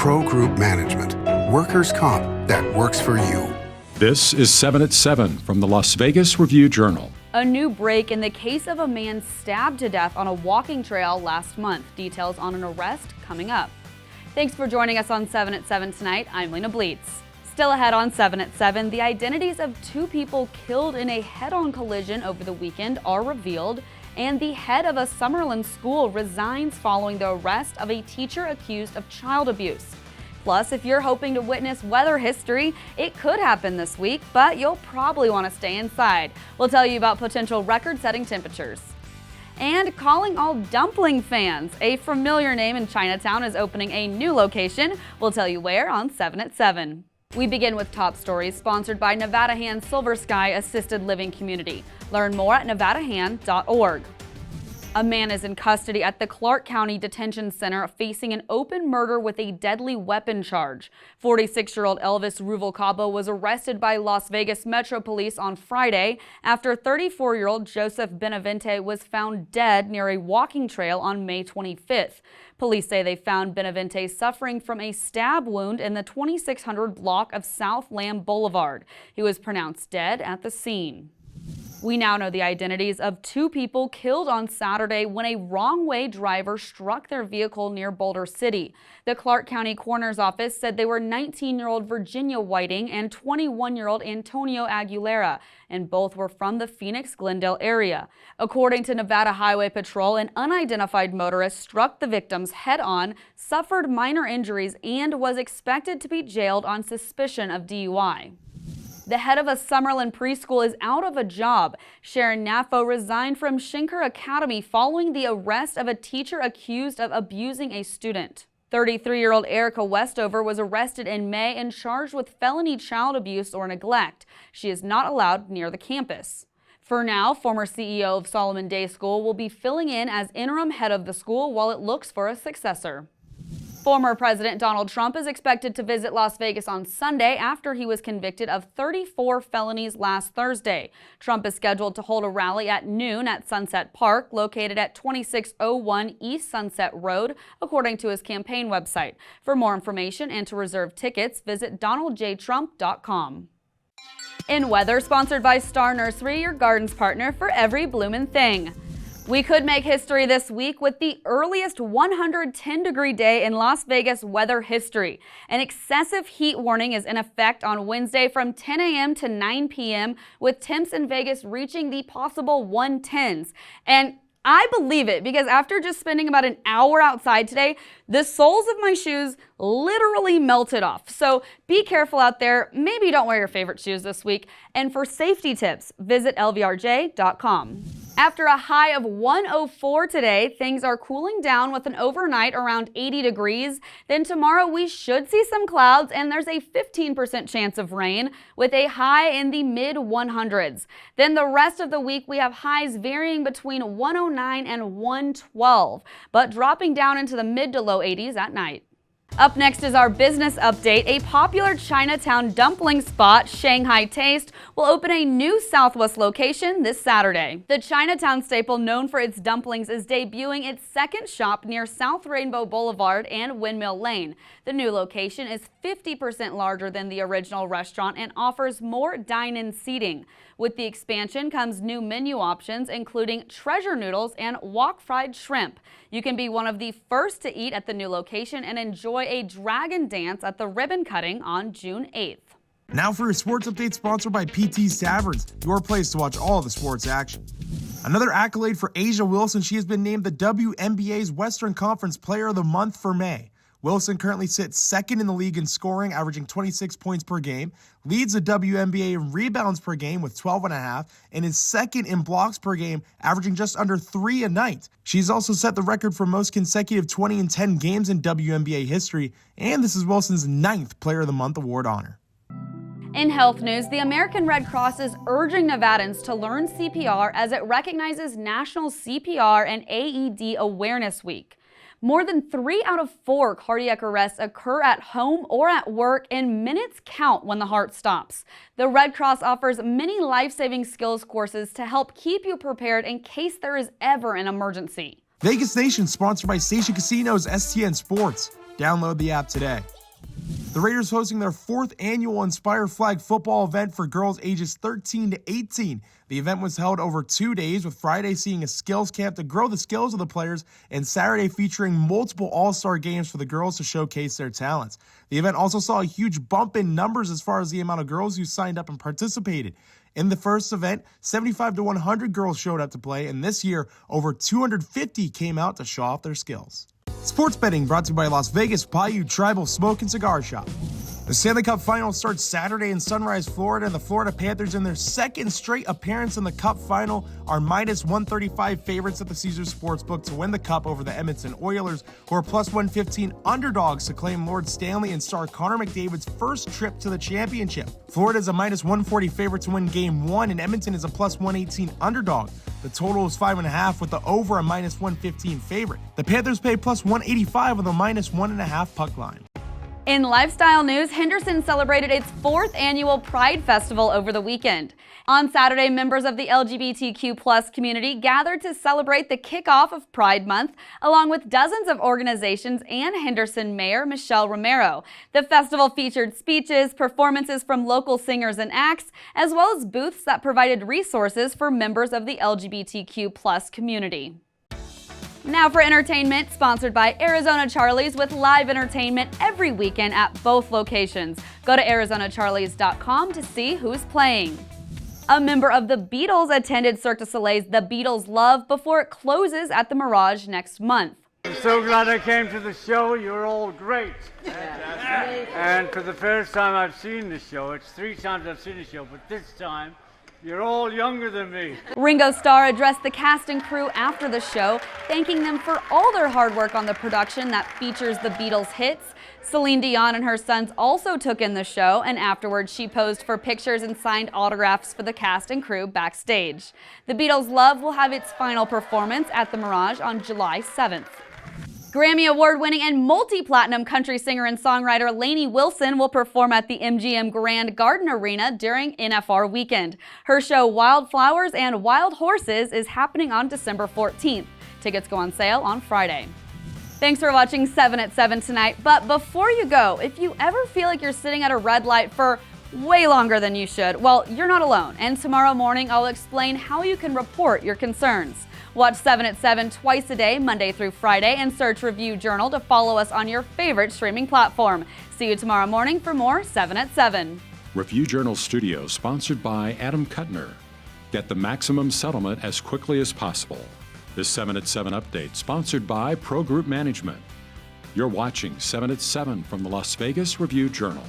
Pro Group Management. Workers' comp that works for you. This is 7 at 7 from the Las Vegas Review-Journal. A new break in the case of a man stabbed to death on a walking trail last month. Details on an arrest coming up. Thanks for joining us on 7 at 7 tonight. I'm Lena Bleetz. Still ahead on 7 at 7, the identities of two people killed in a head-on collision over the weekend are revealed, and the head of a Summerlin school resigns following the arrest of a teacher accused of child abuse. Plus, if you're hoping to witness weather history, it could happen this week, but you'll probably want to stay inside. We'll tell you about potential record-setting temperatures. And calling all dumpling fans. A familiar name in Chinatown is opening a new location. We'll tell you where on 7 at 7. We begin with top stories sponsored by Nevada Hand Silver Sky Assisted Living Community. Learn more at nevadahan.org. A man is in custody at the Clark County Detention Center facing an open murder with a deadly weapon charge. 46-year-old Elvis Ruvalcaba was arrested by Las Vegas Metro Police on Friday after 34-year-old Joseph Benavente was found dead near a walking trail on May 25th. Police say they found Benavente suffering from a stab wound in the 2600 block of South Lamb Boulevard. He was pronounced dead at the scene. We now know the identities of two people killed on Saturday when a wrong-way driver struck their vehicle near Boulder City. The Clark County Coroner's Office said they were 19-year-old Virginia Whiting and 21-year-old Antonio Aguilera, and both were from the Phoenix-Glendale area. According to Nevada Highway Patrol, an unidentified motorist struck the victims head-on, suffered minor injuries, and was expected to be jailed on suspicion of DUI. The head of a Summerlin preschool is out of a job. Sharon Naffo resigned from Schenker Academy following the arrest of a teacher accused of abusing a student. 33-year-old Erica Westover was arrested in May and charged with felony child abuse or neglect. She is not allowed near the campus. For now, former CEO of Solomon Day School will be filling in as interim head of the school while it looks for a successor. Former President Donald Trump is expected to visit Las Vegas on Sunday after he was convicted of 34 felonies last Thursday. Trump is scheduled to hold a rally at noon at Sunset Park, located at 2601 East Sunset Road, according to his campaign website. For more information and to reserve tickets, visit donaldjtrump.com. In weather, sponsored by Star Nursery, your garden's partner for every bloomin' thing. We could make history this week with the earliest 110-degree day in Las Vegas weather history. An excessive heat warning is in effect on Wednesday from 10 a.m. to 9 p.m. with temps in Vegas reaching the possible 110s. And I believe it because after just spending about an hour outside today, the soles of my shoes literally melted off. So be careful out there. Maybe don't wear your favorite shoes this week. And for safety tips, visit lvrj.com. After a high of 104 today, things are cooling down with an overnight around 80 degrees. Then tomorrow we should see some clouds and there's a 15% chance of rain with a high in the mid 100s. Then the rest of the week we have highs varying between 109 and 112, but dropping down into the mid to low 80s at night. Up next is our business update. A popular Chinatown dumpling spot, Shanghai Taste, will open a new Southwest location this Saturday. The Chinatown staple known for its dumplings is debuting its second shop near South Rainbow Boulevard and Windmill Lane. The new location is 50% larger than the original restaurant and offers more dine-in seating. With the expansion comes new menu options, including treasure noodles and wok fried shrimp. You can be one of the first to eat at the new location and enjoy a dragon dance at the ribbon cutting on June 8th. Now for a sports update sponsored by PT's Taverns, your place to watch all the sports action. Another accolade for Asia Wilson. She has been named the WNBA's Western Conference Player of the Month for May. Wilson currently sits second in the league in scoring, averaging 26 points per game, leads the WNBA in rebounds per game with 12.5, and is second in blocks per game, averaging just under 3 a night. She's also set the record for most consecutive 20 and 10 games in WNBA history, and this is Wilson's 9th Player of the Month award honor. In health news, the American Red Cross is urging Nevadans to learn CPR as it recognizes National CPR and AED Awareness Week. More than 3 out of 4 cardiac arrests occur at home or at work, and minutes count when the heart stops. The Red Cross offers many life-saving skills courses to help keep you prepared in case there is ever an emergency. Vegas Nation, sponsored by Station Casinos STN Sports. Download the app today. The Raiders hosting their 4th annual Inspire Flag football event for girls ages 13 to 18. The event was held over 2 days, with Friday seeing a skills camp to grow the skills of the players and Saturday featuring multiple all-star games for the girls to showcase their talents. The event also saw a huge bump in numbers as far as the amount of girls who signed up and participated. In the first event, 75 to 100 girls showed up to play, and this year, over 250 came out to show off their skills. Sports betting brought to you by Las Vegas Bayou Tribal Smoke and Cigar Shop. The Stanley Cup Final starts Saturday in Sunrise, Florida, and the Florida Panthers, in their second straight appearance in the Cup Final, are minus 135 favorites at the Caesars Sportsbook to win the Cup over the Edmonton Oilers, who are plus 115 underdogs to claim Lord Stanley and star Connor McDavid's first trip to the championship. Florida is a minus 140 favorite to win Game 1, and Edmonton is a plus 118 underdog. The total is 5.5, with the over a minus 115 favorite. The Panthers pay plus 185 with a minus 1.5 puck line. In lifestyle news, Henderson celebrated its 4th annual Pride Festival over the weekend. On Saturday, members of the LGBTQ+ community gathered to celebrate the kickoff of Pride Month, along with dozens of organizations and Henderson Mayor Michelle Romero. The festival featured speeches, performances from local singers and acts, as well as booths that provided resources for members of the LGBTQ+ community. Now for entertainment, sponsored by Arizona Charlie's, with live entertainment every weekend at both locations. Go to ArizonaCharlies.com to see who's playing. A member of the Beatles attended Cirque du Soleil's The Beatles Love before it closes at the Mirage next month. I'm so glad I came to the show. You're all great. And for the first time I've seen the show, it's 3 times I've seen the show, but this time, you're all younger than me. Ringo Starr addressed the cast and crew after the show, thanking them for all their hard work on the production that features the Beatles' hits. Celine Dion and her sons also took in the show, and afterwards she posed for pictures and signed autographs for the cast and crew backstage. The Beatles' Love will have its final performance at the Mirage on July 7th. Grammy Award-winning and multi-platinum country singer and songwriter Lainey Wilson will perform at the MGM Grand Garden Arena during NFR weekend. Her show Wildflowers and Wild Horses is happening on December 14th. Tickets go on sale on Friday. Thanks for watching 7 at 7 tonight, but before you go, if you ever feel like you're sitting at a red light for way longer than you should, well, you're not alone, and tomorrow morning I'll explain how you can report your concerns. Watch 7 at 7 twice a day, Monday through Friday, and search Review Journal to follow us on your favorite streaming platform. See you tomorrow morning for more 7 at 7. Review Journal Studio, sponsored by Adam Kuttner. Get the maximum settlement as quickly as possible. This 7 at 7 update, sponsored by Pro Group Management. You're watching 7 at 7 from the Las Vegas Review Journal.